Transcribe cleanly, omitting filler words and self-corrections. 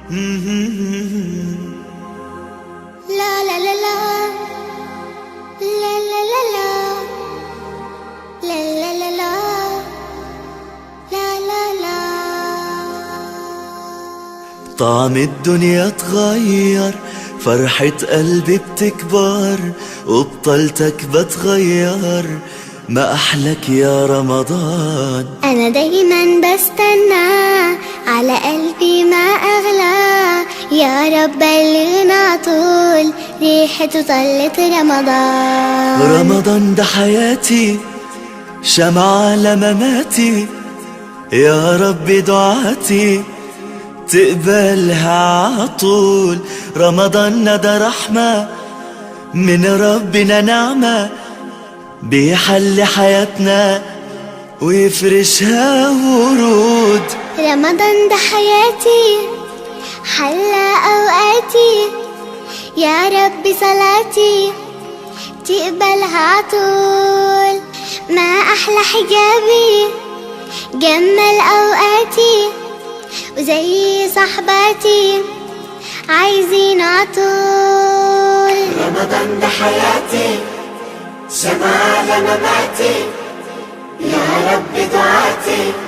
لا لا لا لا لا لا لا لا لا لا لا لا لا لا. طعم الدنيا اتغير، فرحة قلبي بتكبر، وبطلتك بتغير، ما أحلك يا رمضان. أنا دايما بستنى، على قلبي ما أغلى، يا رب بلغنا طول ريحته طلت رمضان. رمضان ده حياتي، شمعة لمماتي، يا رب دعاتي تقبلها عطول. رمضان ده رحمة من ربنا، نعمة بيحل حياتنا ويفرشها ورود. رمضان ده حياتي، حلى أوقاتي، يا رب صلاتي تقبلها عطول. ما أحلى حجابي جمل أوقاتي، وزي صحباتي عايزين عطول. رمضان ده حياتي، شمعة لمماتي، يا رب دعاتي